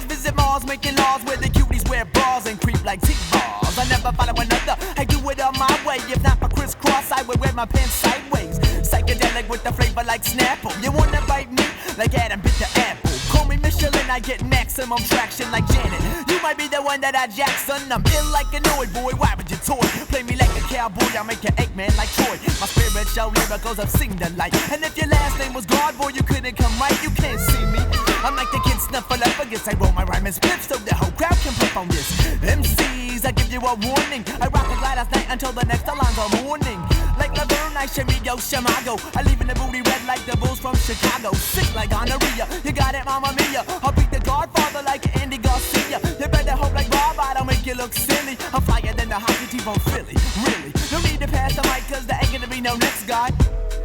stars, visit Mars, making laws where the cuties wear bras and creep like T-bars. I never follow another, I do it on my way. If not for crisscross, I would wear my pants sideways. Psychedelic with the flavor like Snapple. You wanna bite me like Adam bit the apple. Call me Michelin, I get maximum traction like Janet. You might be the one that I Jackson. I'm ill like an old boy, why would you toy? Play me like a cowboy, I'll make you Eggman like Troy. My spirit show miracles, I've seen the light. And if your last name was God, boy, you couldn't come right, you can't see me. I'm like the kid snuffle up against I roll my rhyme and split so the whole crowd can puff on this. MCs, I give you a warning. I rock a glide last night until the next Alonzo morning. Like Laverne, I shimmy yo Shamago. I leave in the booty red like the Bulls from Chicago. Sick like gonorrhea, you got it, Mamma Mia. I'll beat the Godfather like Andy Garcia. You better hope like Bob, I don't make you look silly. I'm flyer than the hockey team from Philly, really. No need to pass the mic cause there ain't gonna be no next guy.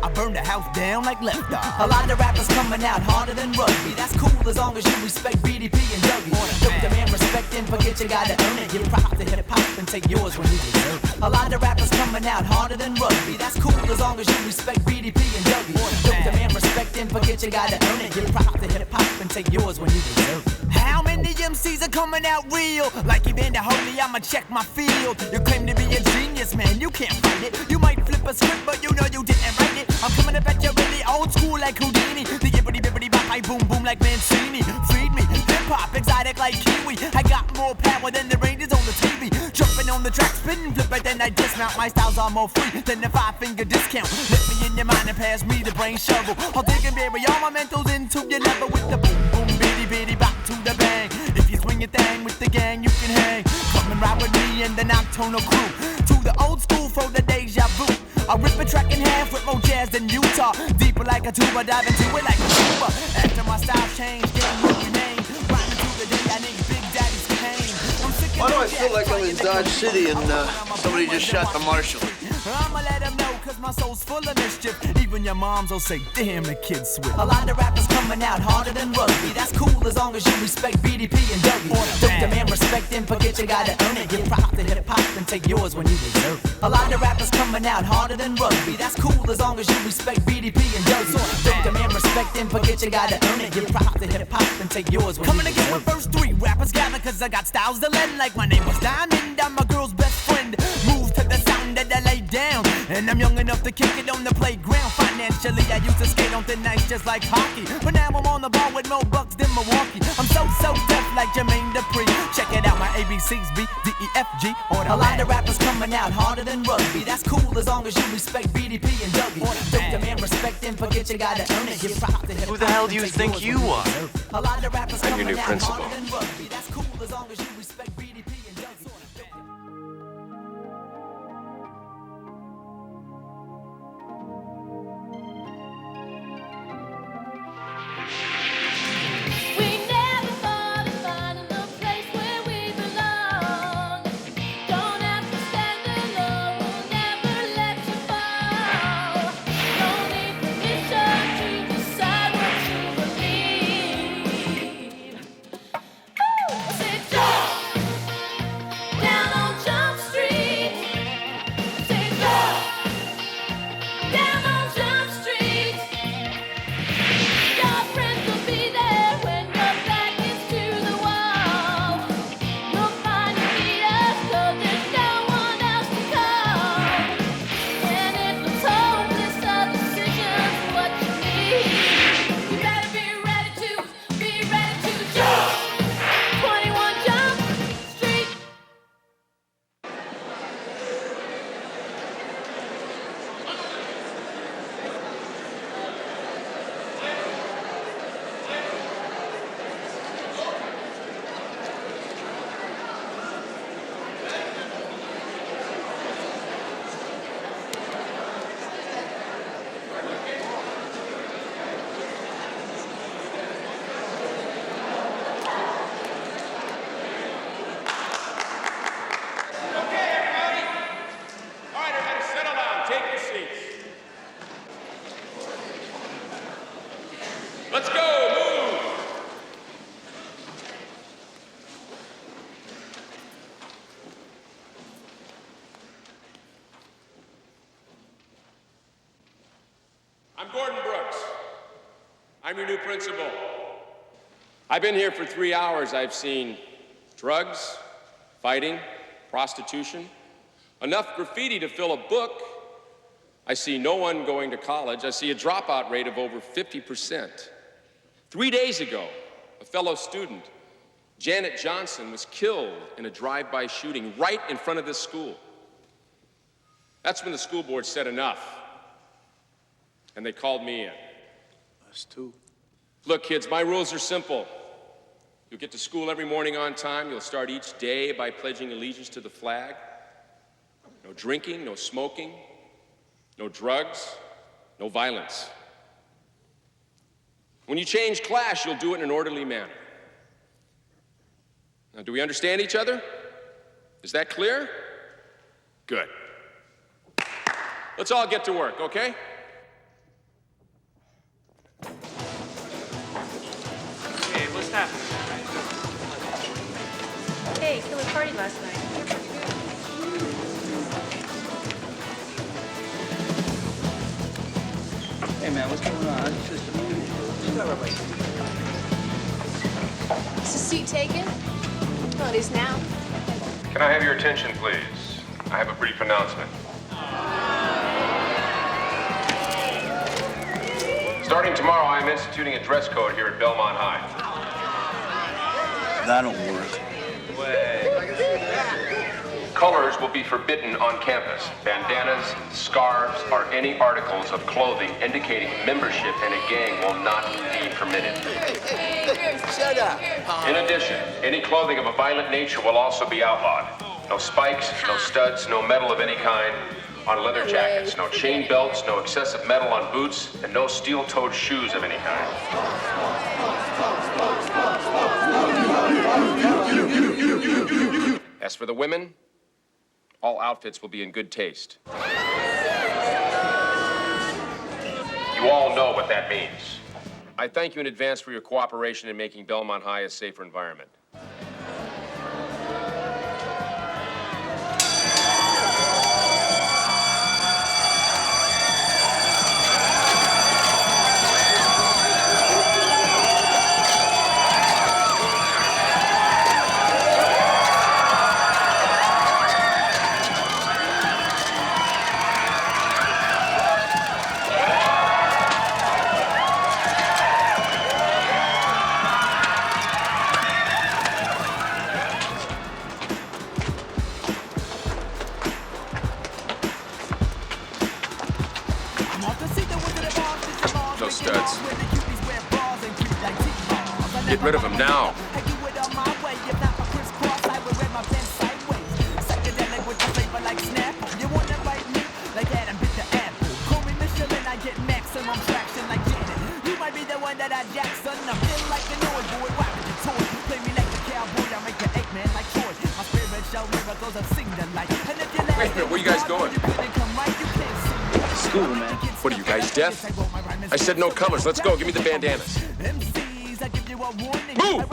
I burn the house down like Left Eye. A lot of rappers coming out harder than rugby. That's cool as long as you respect BDP and Dougie. Don't demand respect and forget you gotta earn it. Give props to hip-hop and take yours when you deserve it. A lot of rappers coming out harder than rugby. That's cool as long as you respect BDP and Dougie. Don't demand respect and forget you gotta earn it. Give props to hip-hop and take yours when you deserve it. How many MCs are coming out real? Like Evander Holy, I'ma check my field. You claim to be a genius, man, you can't fight it. You might flip a script, but you know you didn't write it. I'm coming up at you really old school like Houdini. The yippity bippity bop, I boom boom like Mancini. Feed me, hip-hop, exotic like Kiwi. I got more power than the Rangers on the TV. Jumping on the track, spitting flipper, then I dismount. My styles are more free than the 5-finger discount. Let me in your mind and pass me the brain shovel. I'll dig and bury all my mentals into your level with the boom boom bitty bitty bop to the bang. If you swing your thing with the gang, you can hang. Come and ride with me and the nocturnal crew. To the old school for the deja vu. I rip a track in half with more jazz than Utah. Deeper like a tuba, dive into it like a tuba. After my style change, getting with your name. Rhyming to the day I need Big Daddy's cane. I'm sick of Why do I feel like I'm in Dodge City and somebody just shot the marshal? I'ma let him know cause my soul's full of mischief. Even your moms will say, damn, the kid's swift. A lot of rappers coming out harder than rugby. That's cool as long as you respect BDP and Dougie. Don't demand respect and forget you gotta earn it. Give props to hip-hop and take yours when you deserve it. A lot of rappers coming out harder than rugby. That's cool as long as you respect BDP and Dougie. Don't demand respect and forget you gotta earn it. Give props to hip-hop and take yours when Coming you deserve it. Coming again with verse 3. Rappers gather cause I got styles to lend. Like my name was Diamond, I'm my girl's best friend. Moves to the sound that I lay down. And I'm young enough to kick it on the playground. Financially, I used to skate on thin ice just like hockey. But now I'm on the ball with more bucks than Milwaukee. I'm so deaf like Jermaine Dupri. Check it out, my ABCs, B, D, E, F, G. A lot of rappers coming out harder than rugby. That's cool as long as you respect BDP and Dougie. Don't demand respect and forget you gotta earn it. Give props to hip-hop. Who the hell do you think you are? A lot of rappers I'm your coming new out principal. harder than rugby. That's cool as long as you respect BDP and Dougie. Let's go, move! I'm Gordon Brooks. I'm your new principal. I've been here for 3 hours. I've seen drugs, fighting, prostitution, enough graffiti to fill a book. I see no one going to college. I see a dropout rate of over 50%. 3 days ago, a fellow student, Janet Johnson, was killed in a drive-by shooting right in front of this school. That's when the school board said enough, and they called me in. Us too. Look, kids, my rules are simple. You'll get to school every morning on time. You'll start each day by pledging allegiance to the flag. No drinking, no smoking, no drugs, no violence. When you change class, you'll do it in an orderly manner. Now, do we understand each other? Is that clear? Good. Let's all get to work, okay? Hey, what's happening? Hey, killer party last night. Hey man, what's going on? Is the seat taken? Well, it is now. Can I have your attention, please? I have a brief announcement. Starting tomorrow, I am instituting a dress code here at Belmont High. That'll work. Colors will be forbidden on campus. Bandanas, scarves, or any articles of clothing indicating membership in a gang will not be permitted. Shut up. In addition, any clothing of a violent nature will also be outlawed. No spikes, no studs, no metal of any kind on leather jackets, no chain belts, no excessive metal on boots, and no steel-toed shoes of any kind. As for the women, all outfits will be in good taste. You all know what that means. I thank you in advance for your cooperation in making Belmont High a safer environment. No studs. Get rid of them now. Wait a minute, where you guys going? School, man. What are you guys, deaf? I said no colors. Let's go. Give me the bandanas. Move!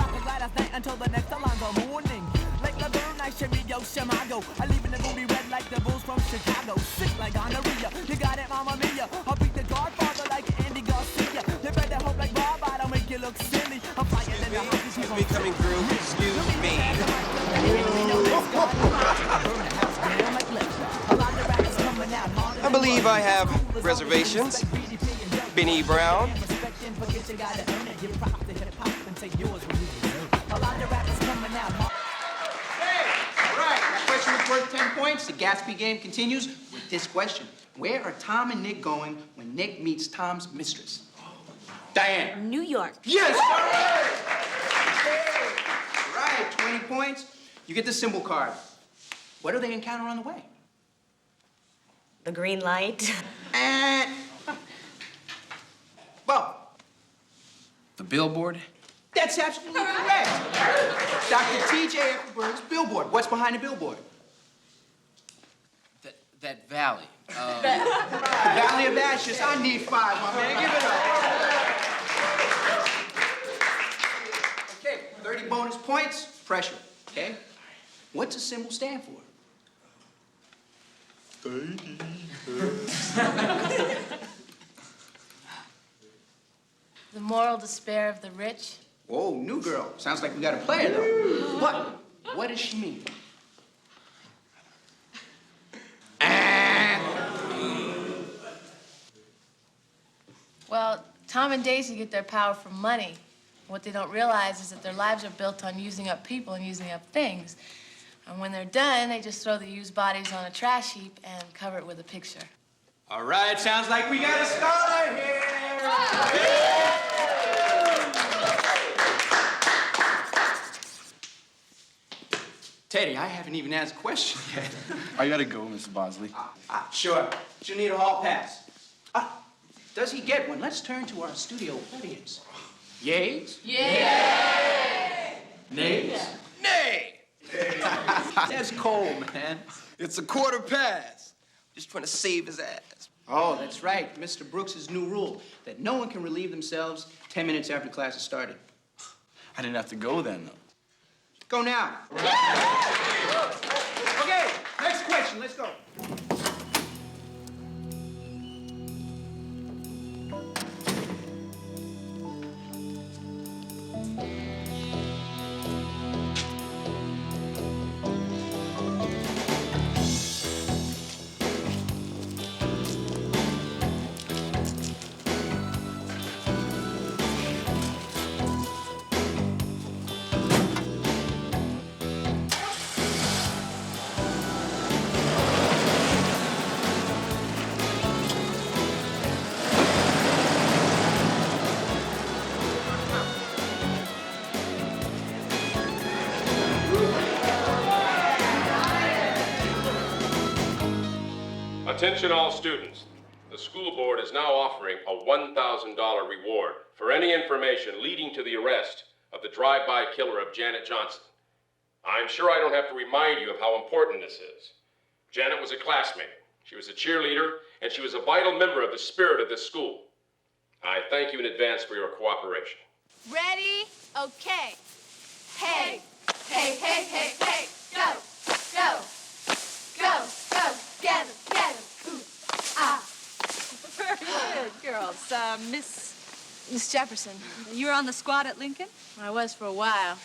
Excuse me coming through. Excuse me. I believe I have reservations. Benny Brown. That question was worth 10 points. The Gatsby game continues with this question. Where are Tom and Nick going when Nick meets Tom's mistress? Diane. New York. Yes! All right. 20 points. You get the symbol card. What do they encounter on the way? The green light. And... Well, The billboard? that's absolutely correct. Dr. T.J. Eckelberg's billboard. What's behind the billboard? That valley. The Valley of Ashes. I need 5, my man. Give it up. Okay, 30 bonus points. Pressure, okay? What's the symbol stand for? The moral despair of the rich. Oh, new girl. Sounds like we got a player, though. What does she mean? Well, Tom and Daisy get their power from money. What they don't realize is that their lives are built on using up people and using up things. And when they're done, they just throw the used bodies on a trash heap and cover it with a picture. All right, sounds like we got a scholar here. Teddy, I haven't even asked a question yet. I gotta go, Mr. Bosley. Sure. She'll need a hall pass. Does he get one? Let's turn to our studio audience. Yays? Yeah! Nays? Nay! That's cold, man. It's a quarter past. Just trying to save his ass. Oh, that's right. Mr. Brooks's new rule that no one can relieve themselves 10 minutes after class has started. I didn't have to go then, though. Go now. Okay, next question. Let's go. Attention all students. The school board is now offering a $1,000 reward for any information leading to the arrest of the drive-by killer of Janet Johnson. I'm sure I don't have to remind you of how important this is. Janet was a classmate, she was a cheerleader, and she was a vital member of the spirit of this school. I thank you in advance for your cooperation. Ready? Okay. Hey, hey, hey, hey, hey, go, go, go, go, get 'em, get 'em. Very good, girls. Miss Jefferson. You were on the squad at Lincoln? I was for a while.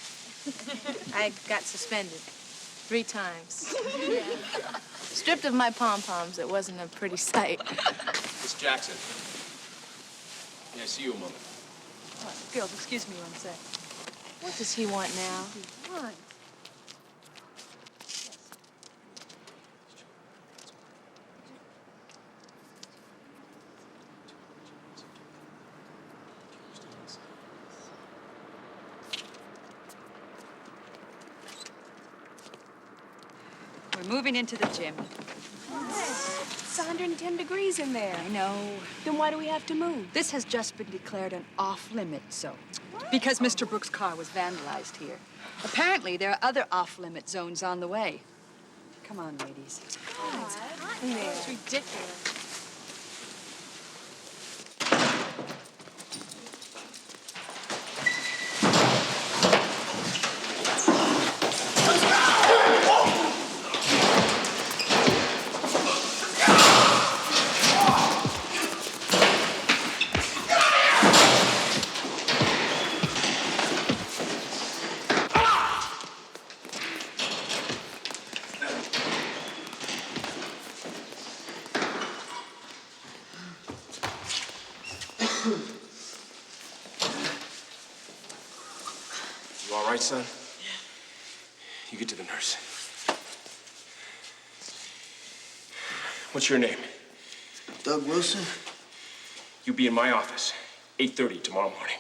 I got suspended 3 times. Stripped of my pom-poms, it wasn't a pretty sight. Miss Jackson. May I see you a moment? Girls, excuse me one sec. What does he want now? What? We're moving into the gym. It's 110 degrees in there. I know. Then why do we have to move? This has just been declared an off-limit zone because Mr. Brooks' car was vandalized here. Apparently, there are other off-limit zones on the way. Come on, ladies. It's hot in there. It's ridiculous. You all right, son? You get to the nurse. What's your name? Doug Wilson? You be in my office, 8:30 tomorrow morning.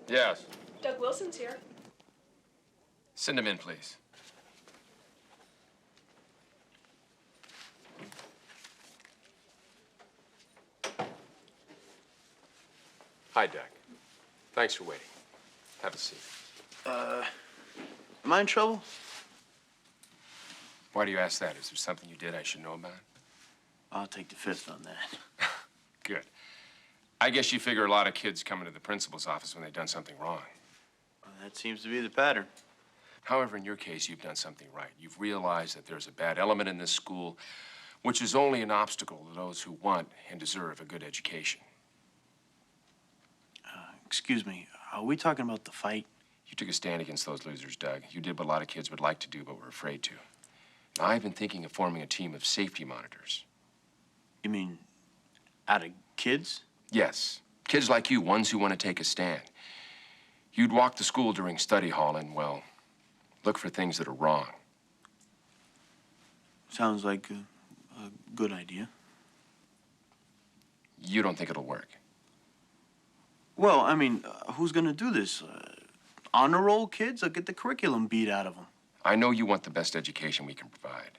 Yes. Doug Wilson's here. Send him in, please. Hi, Doug. Thanks for waiting. Have a seat. Am I in trouble? Why do you ask that? Is there something you did I should know about? I'll take the fifth on that. Good. I guess you figure a lot of kids come into the principal's office when they've done something wrong. Well, that seems to be the pattern. However, in your case, you've done something right. You've realized that there's a bad element in this school, which is only an obstacle to those who want and deserve a good education. Excuse me, are we talking about the fight? You took a stand against those losers, Doug. You did what a lot of kids would like to do, but were afraid to. Now, I've been thinking of forming a team of safety monitors. You mean out of kids? Yes. Kids like you, ones who want to take a stand. You'd walk the school during study hall and, well, look for things that are wrong. Sounds like a good idea. You don't think it'll work? Well, I mean, who's gonna do this? Honor roll kids? Or get the curriculum beat out of them? I know you want the best education we can provide.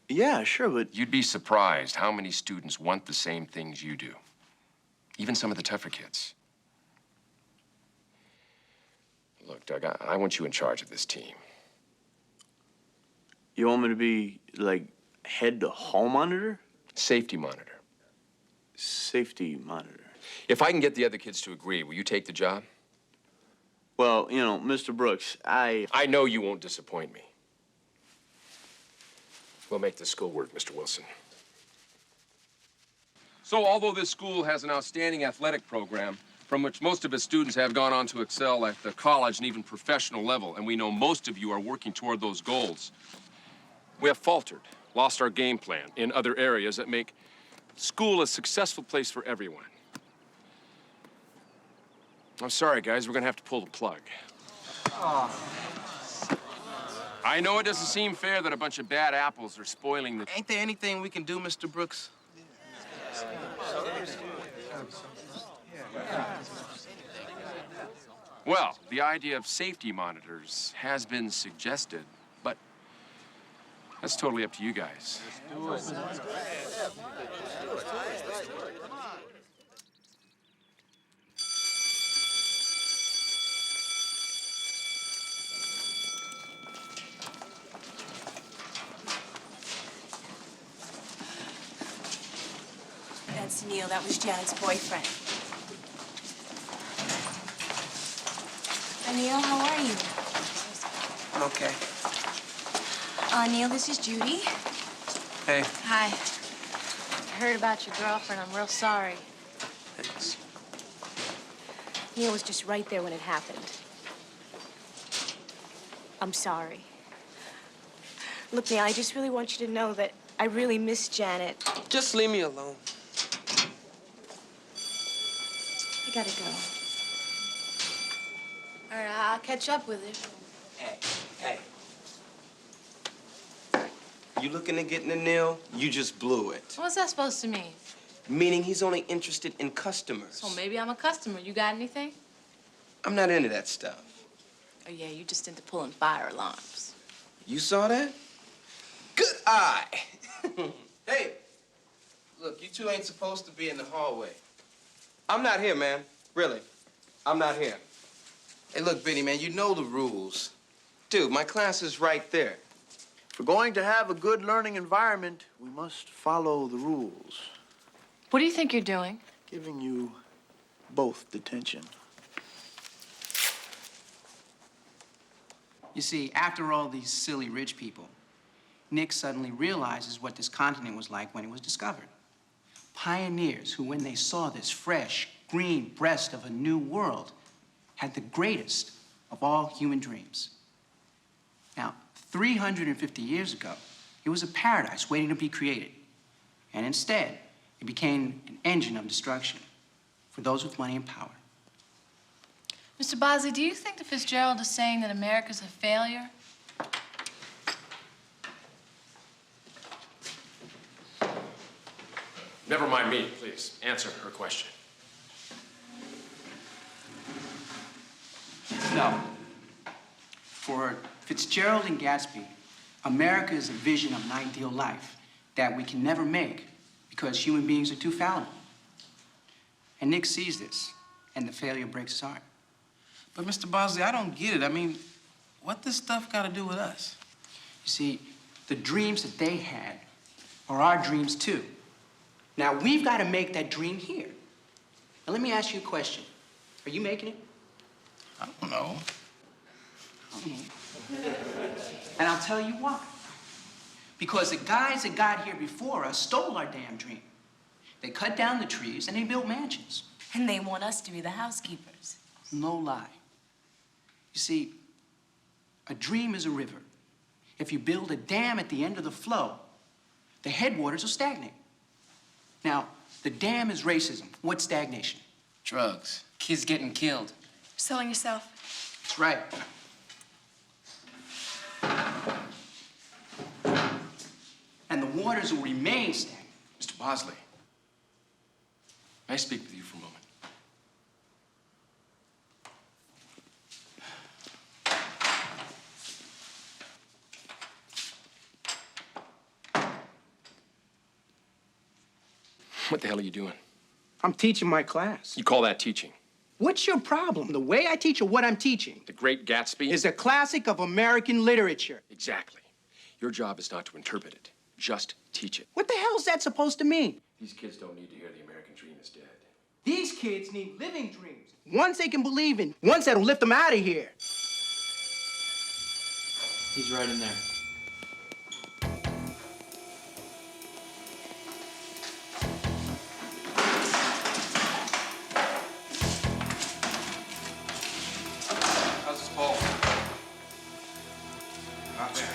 Yeah, sure, but... You'd be surprised how many students want the same things you do. Even some of the tougher kids. Look, Doug, I want you in charge of this team. You want me to be, like, head hall monitor? Safety monitor. Safety monitor. If I can get the other kids to agree, will you take the job? Well, you know, Mr. Brooks, I know you won't disappoint me. We'll make this school work, Mr. Wilson. So, although this school has an outstanding athletic program, from which most of its students have gone on to excel at the college and even professional level, and we know most of you are working toward those goals, we have faltered, lost our game plan in other areas that make school a successful place for everyone. I'm sorry, guys, we're gonna have to pull the plug. Oh. I know it doesn't seem fair that a bunch of bad apples are spoiling the... Ain't there anything we can do, Mr. Brooks? Well, the idea of safety monitors has been suggested, but that's totally up to you guys. That's Neil. That was Janet's boyfriend. Hi, Neil. How are you? I'm okay. Neil, this is Judy. Hey. Hi. I heard about your girlfriend. I'm real sorry. Thanks. Neil was just right there when it happened. I'm sorry. Look, Neil, I just really want you to know that I really miss Janet. Just leave me alone. I gotta go. All right, I'll catch up with you. Hey. You looking to get in the Neil? You just blew it. What's that supposed to mean? Meaning he's only interested in customers. So maybe I'm a customer. You got anything? I'm not into that stuff. Oh, yeah, you just into pulling fire alarms. You saw that? Good eye. Hey, look, you two ain't supposed to be in the hallway. I'm not here, man. Really. I'm not here. Hey, look, Benny, man, you know the rules. Dude, my class is right there. If we're going to have a good learning environment, we must follow the rules. What do you think you're doing? Giving you both detention. You see, after all these silly rich people, Nick suddenly realizes what this continent was like when it was discovered. Pioneers who, when they saw this fresh, green breast of a new world, had the greatest of all human dreams. Now, 350 years ago, it was a paradise waiting to be created. And instead, it became an engine of destruction for those with money and power. Mr. Bosley, do you think that Fitzgerald is saying that America's a failure? Never mind me, please. Answer her question. No. For Fitzgerald and Gatsby, America is a vision of an ideal life that we can never make because human beings are too fallible. And Nick sees this, and the failure breaks his heart. But, Mr. Bosley, I don't get it. I mean, what this stuff got to do with us? You see, the dreams that they had are our dreams, too. Now, we've got to make that dream here. Now, let me ask you a question. Are you making it? I don't know. And I'll tell you why. Because the guys that got here before us stole our damn dream. They cut down the trees and they built mansions. And they want us to be the housekeepers. No lie. You see, a dream is a river. If you build a dam at the end of the flow, the headwaters will stagnate. Now, the dam is racism. What's stagnation? Drugs. Kids getting killed. Selling yourself. That's right. And the waters will remain stagnant. Mr. Bosley, may I speak with you for a moment? What the hell are you doing? I'm teaching my class. You call that teaching? What's your problem? The way I teach or what I'm teaching? The Great Gatsby? Is a classic of American literature. Exactly. Your job is not to interpret it, just teach it. What the hell is that supposed to mean? These kids don't need to hear the American dream is dead. These kids need living dreams. Ones they can believe in. Ones that'll lift them out of here. He's right in there. How's this ball? Not there.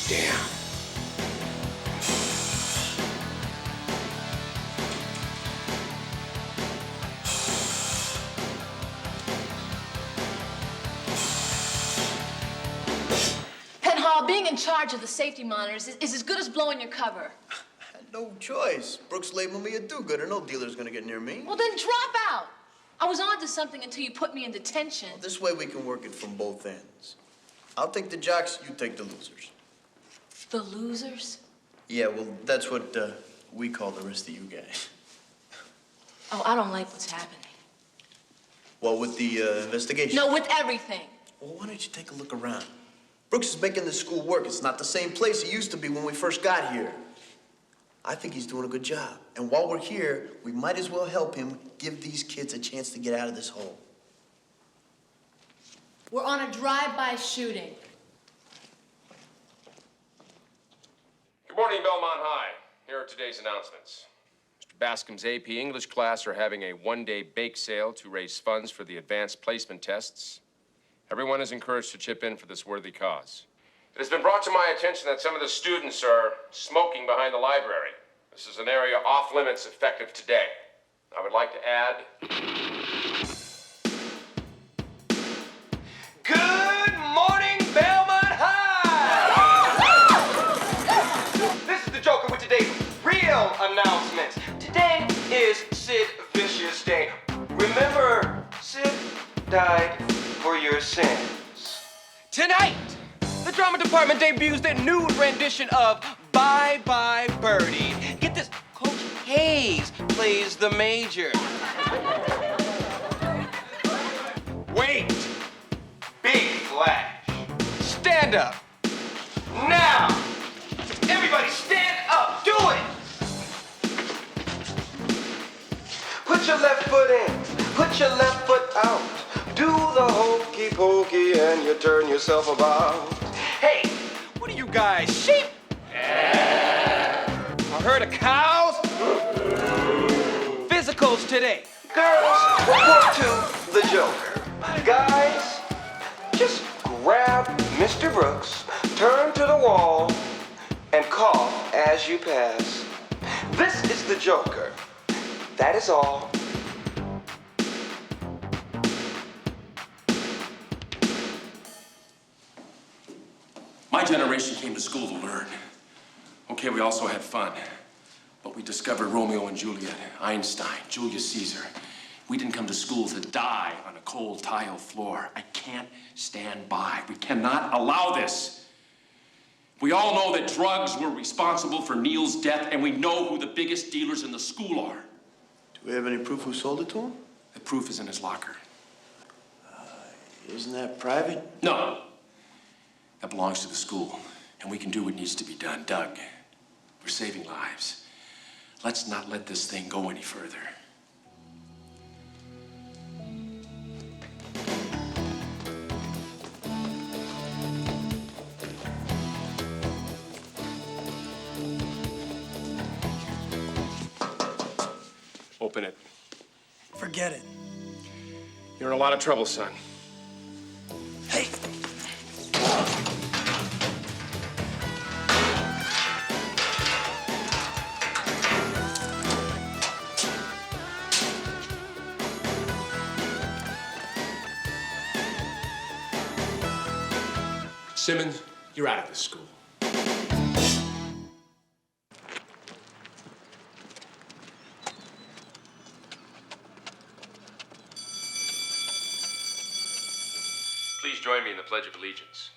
Damn. Penhall, being in charge of the safety monitors is as good as blowing your cover. No choice. Brooks labeled me a do-gooder. No dealer's gonna get near me. Well, then drop out. I was on to something until you put me in detention. This way we can work it from both ends. I'll take the jocks, you take the losers. The losers? Yeah, well, that's what we call the rest of you guys. Oh, I don't like what's happening. Well, with the investigation? No, with everything. Well, why don't you take a look around? Brooks is making this school work. It's not the same place it used to be when we first got here. I think he's doing a good job. And while we're here, we might as well help him give these kids a chance to get out of this hole. We're on a drive-by shooting. Good morning, Belmont High. Here are today's announcements. Mr. Bascom's AP English class are having a one-day bake sale to raise funds for the advanced placement tests. Everyone is encouraged to chip in for this worthy cause. It has been brought to my attention that some of the students are smoking behind the library. This is an area off limits effective today. I would like to add... Good morning, Belmont High! This is the Joker with today's real announcements. Today is Sid Vicious Day. Remember, Sid died for your sins. Tonight, the drama department debuts their new rendition of Bye Bye Birdie. Get this, Coach Hayes plays the major. Wait, big flash. Stand up. Now, everybody stand up, do it. Put your left foot in, put your left foot out. Do the hokey pokey and you turn yourself about. Hey, what are you guys, sheep? A herd of cows? Physicals today. Girls, report to the Joker. Guys, just grab Mr. Brooks, turn to the wall, and cough as you pass. This is the Joker. That is all. My generation came to school to learn. Okay, we also had fun. But we discovered Romeo and Juliet, Einstein, Julius Caesar. We didn't come to school to die on a cold tile floor. I can't stand by. We cannot allow this. We all know that drugs were responsible for Neil's death, and we know who the biggest dealers in the school are. Do we have any proof who sold it to him? The proof is in his locker. Isn't that private? No. That belongs to the school, and we can do what needs to be done. Doug, we're saving lives. Let's not let this thing go any further. Open it. Forget it. You're in a lot of trouble, son. Hey! Simmons, you're out of this school. Please join me in the Pledge of Allegiance.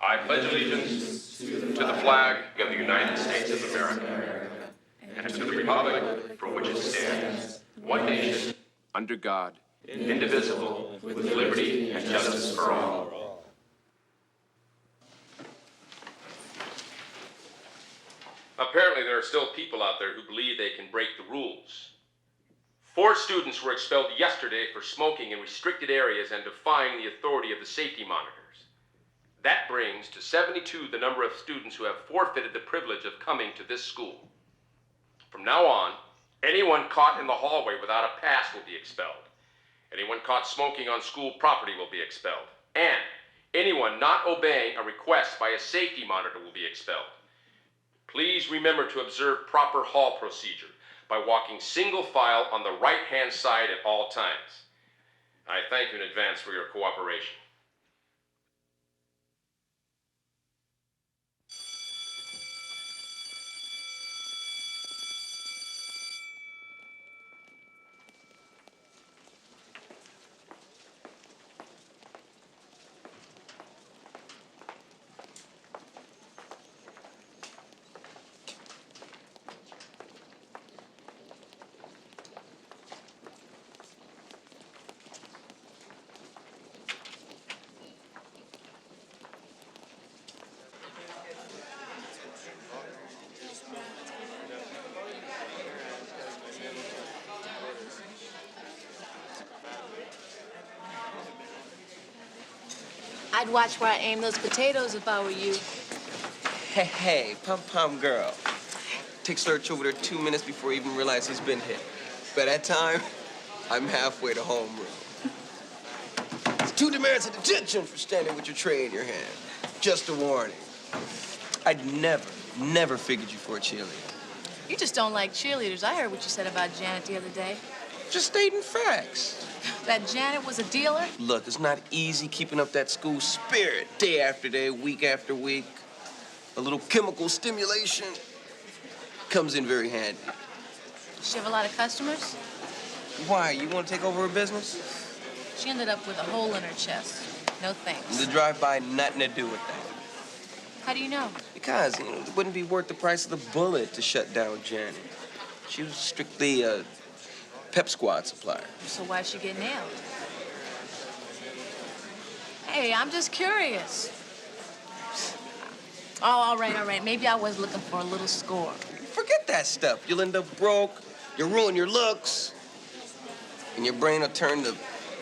I pledge allegiance to the flag of the United States of America and to the republic for which it stands, one nation, under God, indivisible, with liberty and justice for all. Apparently, there are still people out there who believe they can break the rules. 4 students were expelled yesterday for smoking in restricted areas and defying the authority of the safety monitors. That brings to 72 the number of students who have forfeited the privilege of coming to this school. From now on, anyone caught in the hallway without a pass will be expelled. Anyone caught smoking on school property will be expelled. And anyone not obeying a request by a safety monitor will be expelled. Please remember to observe proper hall procedure by walking single file on the right-hand side at all times. I thank you in advance for your cooperation. I'd watch where I aim those potatoes if I were you. Hey, pom-pom girl. Takes Lurch over there 2 minutes before he even realizes he's been hit. By that time, I'm halfway to homeroom. It's 2 demerits of detention for standing with your tray in your hand. Just a warning. I'd never figured you for a cheerleader. You just don't like cheerleaders. I heard what you said about Janet the other day. Just stating facts. That Janet was a dealer? Look, it's not easy keeping up that school spirit day after day, week after week. A little chemical stimulation comes in very handy. Does she have a lot of customers? Why, you want to take over her business? She ended up with a hole in her chest. No thanks. The drive-by, nothing to do with that. How do you know? Because, it wouldn't be worth the price of the bullet to shut down Janet. She was strictly a pep squad supplier. So why'd she get nailed? Hey, I'm just curious. Oh, all right. Maybe I was looking for a little score. Forget that stuff. You'll end up broke, you'll ruin your looks, and your brain will turn to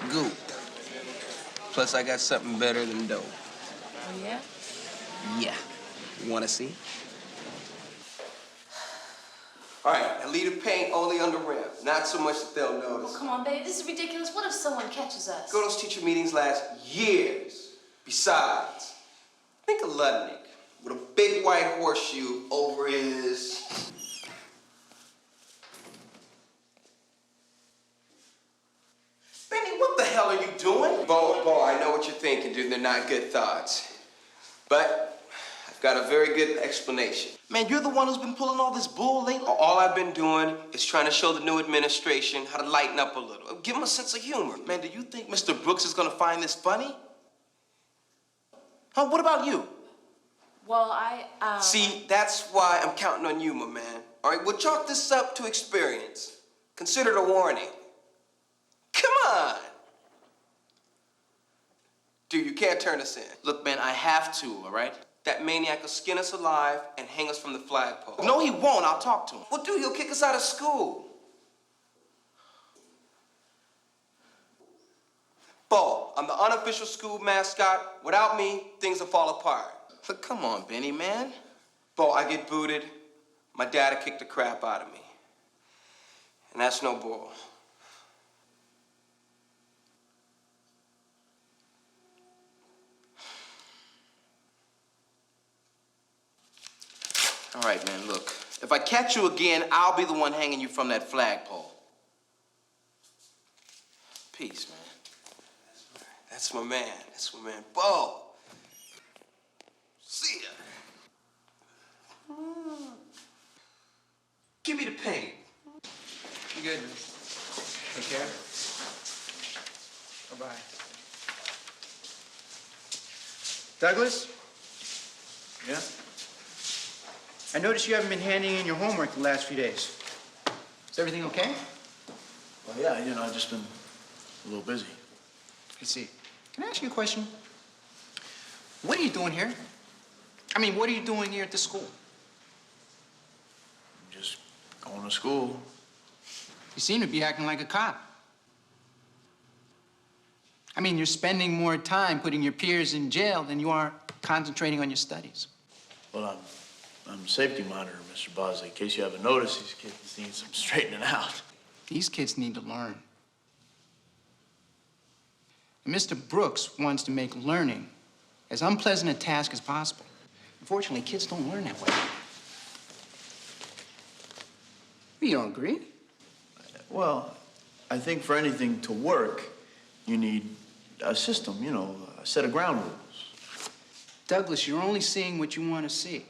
goop. Plus, I got something better than dope. Oh, yeah? Yeah. You want to see? All right, a lead of paint only on the rim. Not so much that they'll notice. Oh, come on, babe. This is ridiculous. What if someone catches us? Go to those teacher meetings last years. Besides, think of Ludnick with a big white horseshoe over his... Benny, what the hell are you doing? Bo, I know what you're thinking, dude. They're not good thoughts. But I've got a very good explanation. Man, you're the one who's been pulling all this bull lately. All I've been doing is trying to show the new administration how to lighten up a little. Give them a sense of humor. Man, do you think Mr. Brooks is gonna find this funny? Huh, what about you? Well, See, that's why I'm counting on you, my man. All right, we'll chalk this up to experience. Consider it a warning. Come on! Dude, you can't turn us in. Look, man, I have to, all right? That maniac will skin us alive and hang us from the flagpole. No, he won't. I'll talk to him. Well, dude, he'll kick us out of school. Bo, I'm the unofficial school mascot. Without me, things will fall apart. Look, come on, Benny, man. Bo, I get booted. My dad will kick the crap out of me. And that's no bull. All right, man, look. If I catch you again, I'll be the one hanging you from that flagpole. Peace, man. That's my man. That's my man. Bo. See ya. Give me the paint. You good? Take care. Bye-bye. Douglas? Yeah? I noticed you haven't been handing in your homework the last few days. Is everything okay? Well, yeah, you know, I've just been a little busy. I see. Can I ask you a question? What are you doing here? I mean, what are you doing here at the school? Just going to school. You seem to be acting like a cop. I mean, you're spending more time putting your peers in jail than you are concentrating on your studies. Well, I'm a safety monitor, Mr. Bosley. In case you haven't noticed, these kids need some straightening out. These kids need to learn. And Mr. Brooks wants to make learning as unpleasant a task as possible. Unfortunately, kids don't learn that way. You don't agree? Well, I think for anything to work, you need a system, you know, a set of ground rules. Douglas, you're only seeing what you want to see.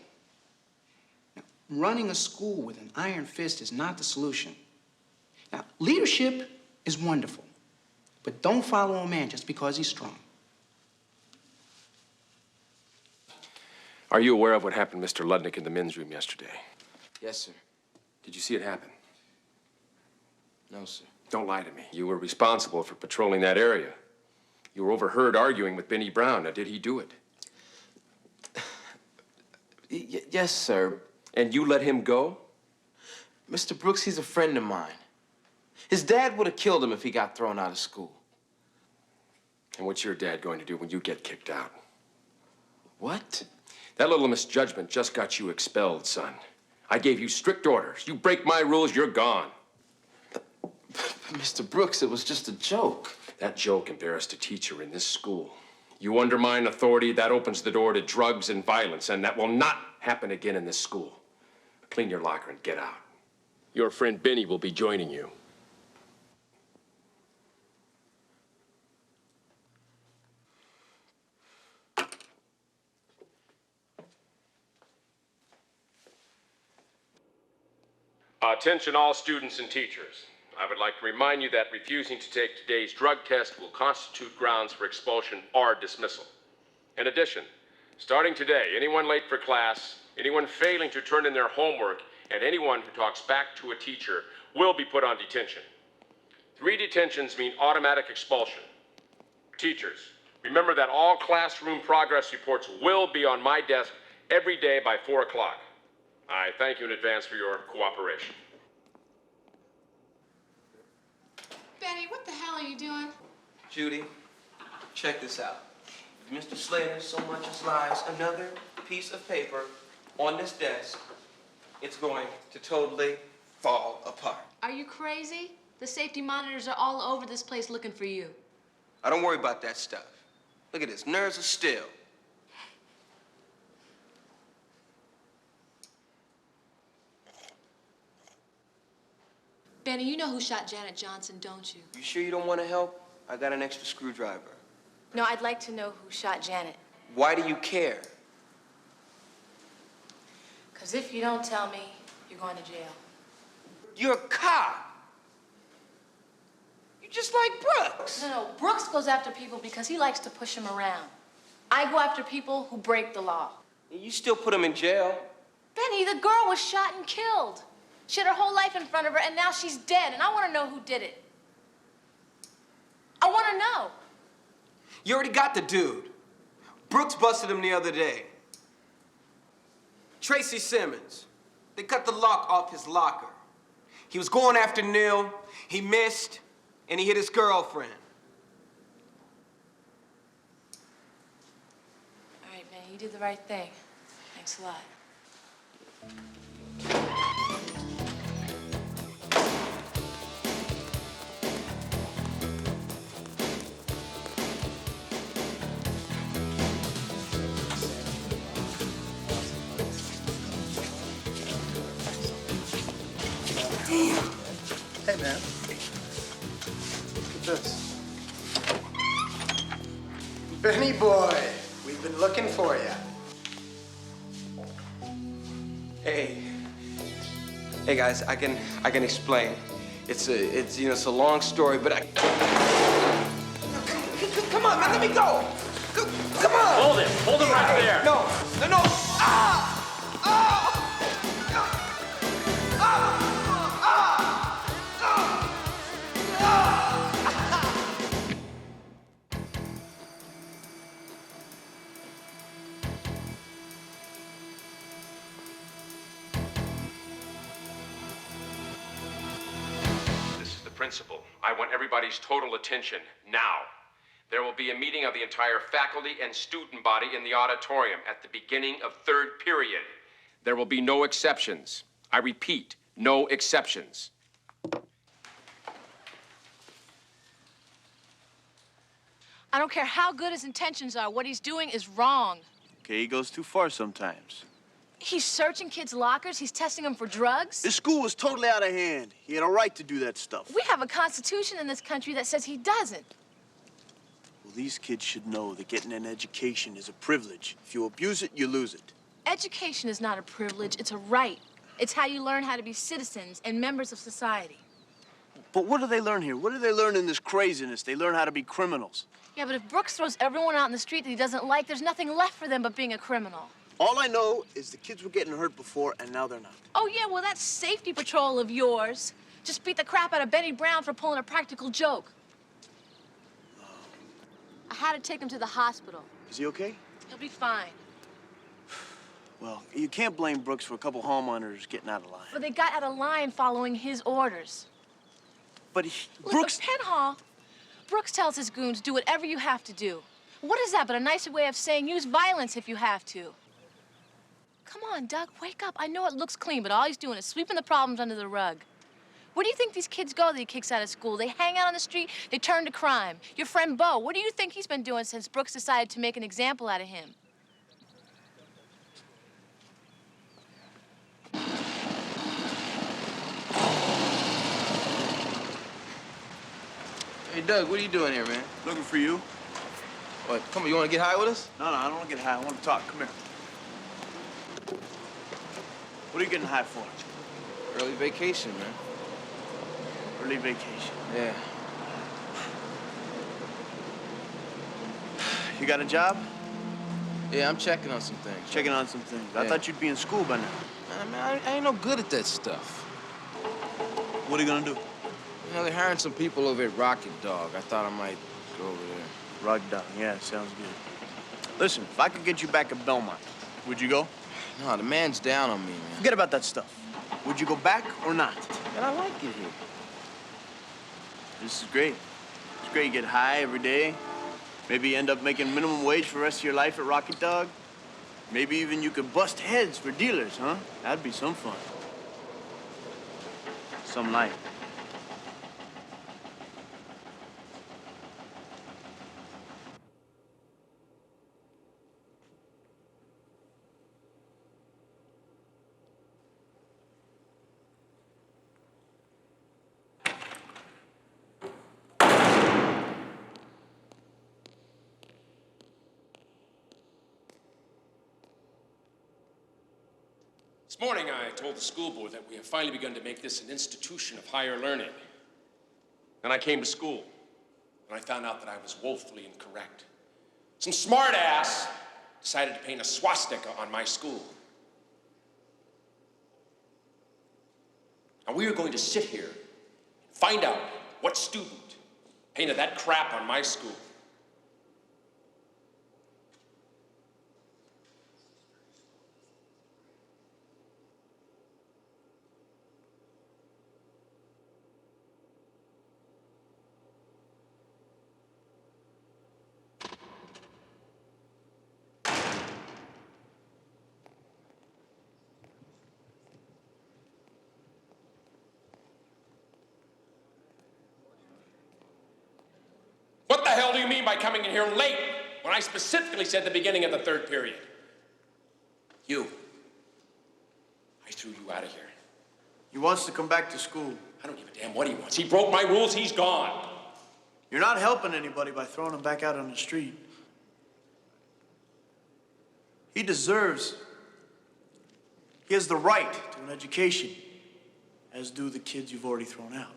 Now, running a school with an iron fist is not the solution. Now, leadership is wonderful, but don't follow a man just because he's strong. Are you aware of what happened to Mr. Ludnick in the men's room yesterday? Yes, sir. Did you see it happen? No, sir. Don't lie to me. You were responsible for patrolling that area. You were overheard arguing with Benny Brown. Now, did he do it? Yes, sir. And you let him go? Mr. Brooks, he's a friend of mine. His dad would have killed him if he got thrown out of school. And what's your dad going to do when you get kicked out? What? That little misjudgment just got you expelled, son. I gave you strict orders. You break my rules, you're gone. Mr. Brooks, it was just a joke. That joke embarrassed a teacher in this school. You undermine authority, that opens the door to drugs and violence, and that will not happen again in this school. Clean your locker and get out. Your friend Benny will be joining you. Attention all students and teachers. I would like to remind you that refusing to take today's drug test will constitute grounds for expulsion or dismissal. In addition, starting today, anyone late for class, anyone failing to turn in their homework, and anyone who talks back to a teacher will be put on detention. 3 detentions mean automatic expulsion. Teachers, remember that all classroom progress reports will be on my desk every day by 4 o'clock. I thank you in advance for your cooperation. Benny, what the hell are you doing? Judy, check this out. If Mr. Slater so much as lies another piece of paper on this desk, it's going to totally fall apart. Are you crazy? The safety monitors are all over this place looking for you. I don't worry about that stuff. Look at this, nerves are still. Benny, you know who shot Janet Johnson, don't you? You sure you don't want to help? I got an extra screwdriver. No, I'd like to know who shot Janet. Why do you care? Because if you don't tell me, you're going to jail. You're a cop. You're just like Brooks. No, Brooks goes after people because he likes to push them around. I go after people who break the law. You still put him in jail. Benny, the girl was shot and killed. She had her whole life in front of her, and now she's dead, and I want to know who did it. I want to know. You already got the dude. Brooks busted him the other day. Tracy Simmons. They cut the lock off his locker. He was going after Neil, he missed, and he hit his girlfriend. All right, man, you did the right thing. Thanks a lot. Hey, man. Look at this. Benny boy, we've been looking for you. Hey. Hey guys, I can explain. It's a long story, but I. Come on, man, let me go. Come on. Hold him right there. No. Ah! Principal, I want everybody's total attention now. There will be a meeting of the entire faculty and student body in the auditorium at the beginning of third period. There will be no exceptions. I repeat, no exceptions. I don't care how good his intentions are. What he's doing is wrong. Okay, he goes too far sometimes. He's searching kids' lockers. He's testing them for drugs. This school was totally out of hand. He had a right to do that stuff. We have a constitution in this country that says he doesn't. Well, these kids should know that getting an education is a privilege. If you abuse it, you lose it. Education is not a privilege. It's a right. It's how you learn how to be citizens and members of society. But what do they learn here? What do they learn in this craziness? They learn how to be criminals. Yeah, but if Brooks throws everyone out in the street that he doesn't like, there's nothing left for them but being a criminal. All I know is the kids were getting hurt before, and now they're not. Oh, yeah, well, that safety patrol of yours just beat the crap out of Benny Brown for pulling a practical joke. I had to take him to the hospital. Is he okay? He'll be fine. Well, you can't blame Brooks for a couple homeowners getting out of line. But they got out of line following his orders. But Look, Brooks... Penhall, Brooks tells his goons, do whatever you have to do. What is that but a nicer way of saying use violence if you have to? Come on, Doug, wake up. I know it looks clean, but all he's doing is sweeping the problems under the rug. Where do you think these kids go that he kicks out of school? They hang out on the street, they turn to crime. Your friend Bo, what do you think he's been doing since Brooks decided to make an example out of him? Hey, Doug, what are you doing here, man? Looking for you. What, come on, you want to get high with us? No, I don't want to get high. I want to talk. Come here. What are you getting high for? Early vacation, man. Early vacation. Yeah. You got a job? Yeah, I'm checking on some things. Checking on some things. I thought you'd be in school by now. Man, I ain't no good at that stuff. What are you gonna do? You know, they're hiring some people over at Rocket Dog. I thought I might go over there. Rocket Dog, yeah, sounds good. Listen, if I could get you back at Belmont, would you go? No, the man's down on me, man. Forget about that stuff. Would you go back or not? And I like it here. This is great. It's great. You get high every day. Maybe you end up making minimum wage for the rest of your life at Rocket Dog. Maybe even you could bust heads for dealers, huh? That'd be some fun. Some life. This morning, I told the school board that we have finally begun to make this an institution of higher learning. Then I came to school, and I found out that I was woefully incorrect. Some smartass decided to paint a swastika on my school. Now, we are going to sit here and find out what student painted that crap on my school. by coming in here late when I specifically said the beginning of the third period. You. I threw you out of here. He wants to come back to school. I don't give a damn what he wants. He broke my rules, he's gone. You're not helping anybody by throwing him back out on the street. He deserves, he has the right to an education, as do the kids you've already thrown out.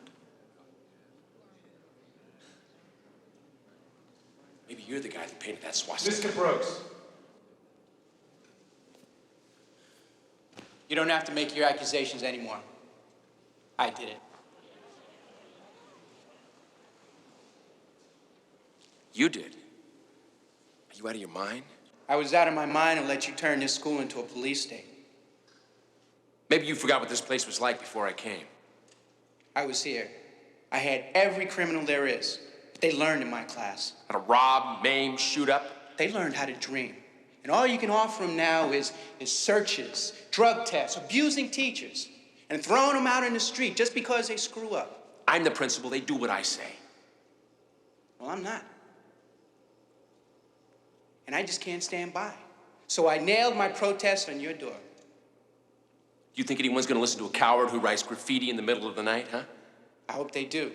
Maybe you're the guy that painted that swastika. Mr. Brooks. You don't have to make your accusations anymore. I did it. You did? Are you out of your mind? I was out of my mind and let you turn this school into a police state. Maybe you forgot what this place was like before I came. I was here. I had every criminal there is. They learned in my class. How to rob, maim, shoot up? They learned how to dream. And all you can offer them now is searches, drug tests, abusing teachers, and throwing them out in the street just because they screw up. I'm the principal. They do what I say. Well, I'm not. And I just can't stand by. So I nailed my protest on your door. Do you think anyone's going to listen to a coward who writes graffiti in the middle of the night, huh? I hope they do.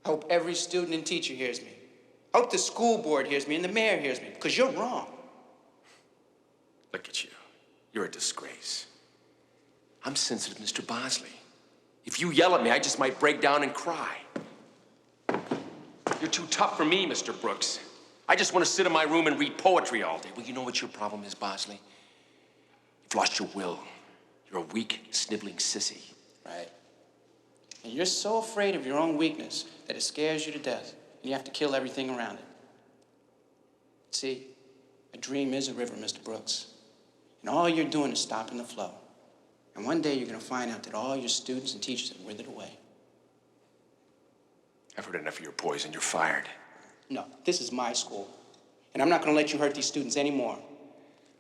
I hope every student and teacher hears me. I hope the school board hears me and the mayor hears me, because you're wrong. Look at you. You're a disgrace. I'm sensitive, Mr. Bosley. If you yell at me, I just might break down and cry. You're too tough for me, Mr. Brooks. I just want to sit in my room and read poetry all day. Well, you know what your problem is, Bosley? You've lost your will. You're a weak, sniveling sissy. Right. And you're so afraid of your own weakness that it scares you to death, and you have to kill everything around it. See, a dream is a river, Mr. Brooks. And all you're doing is stopping the flow. And one day you're going to find out that all your students and teachers have withered away. I've heard enough of your poison. You're fired. No, this is my school. And I'm not going to let you hurt these students anymore.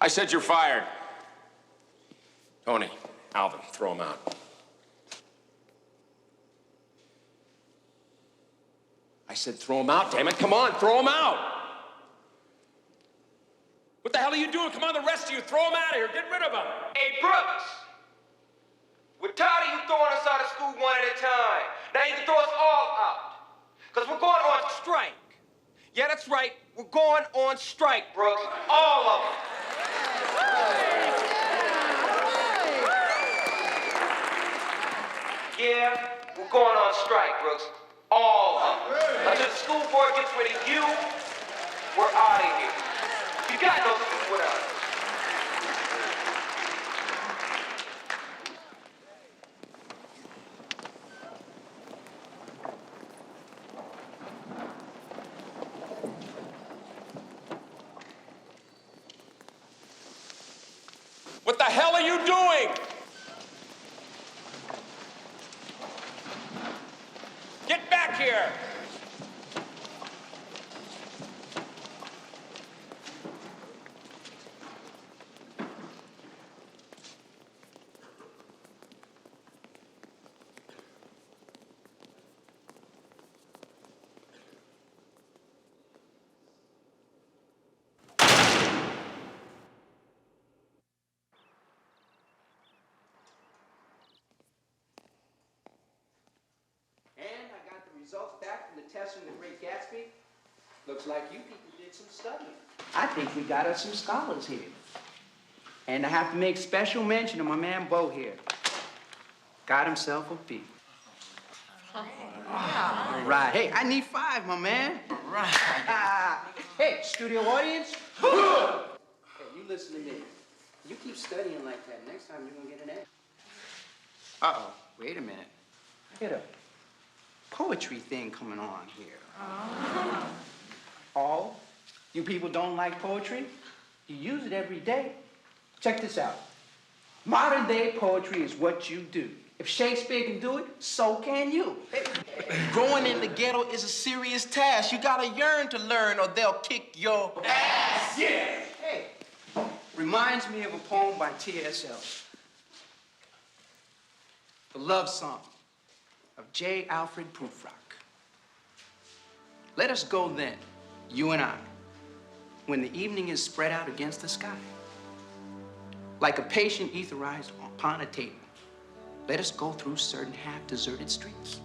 I said you're fired. Tony, Alvin, throw him out. I said throw him out, damn it. Come on, throw him out. What the hell are you doing? Come on, the rest of you, throw him out of here. Get rid of him. Hey, Brooks! We're tired of you throwing us out of school one at a time. Now you can throw us all out. Because we're going on strike. Yeah, that's right. We're going on strike, Brooks. All of them. Yeah, we're going on strike, Brooks. All of them. Until the school board gets rid of you, we're out of here. You got no school with us. What the hell are you doing? Get back here! Results back from the test from the Great Gatsby. Looks like you people did some studying. I think we got us some scholars here. And I have to make special mention of my man Bo here. Got himself a B. All right. Hey, I need 5, my man. All right. Hey, studio audience. Hey, you listen to me. You keep studying like that, next time you're gonna get an A. Uh-oh, wait a minute. I get a poetry thing coming on here. Oh, you people don't like poetry? You use it every day. Check this out. Modern day poetry is what you do. If Shakespeare can do it, so can you. Growing in the ghetto is a serious task. You gotta yearn to learn or they'll kick your ass. Yeah. Hey, reminds me of a poem by T.S. Eliot. The Love Song of J. Alfred Prufrock. Let us go then, You and I, when the evening is spread out against the sky, like a patient etherized upon a table, let us go through certain half-deserted streets.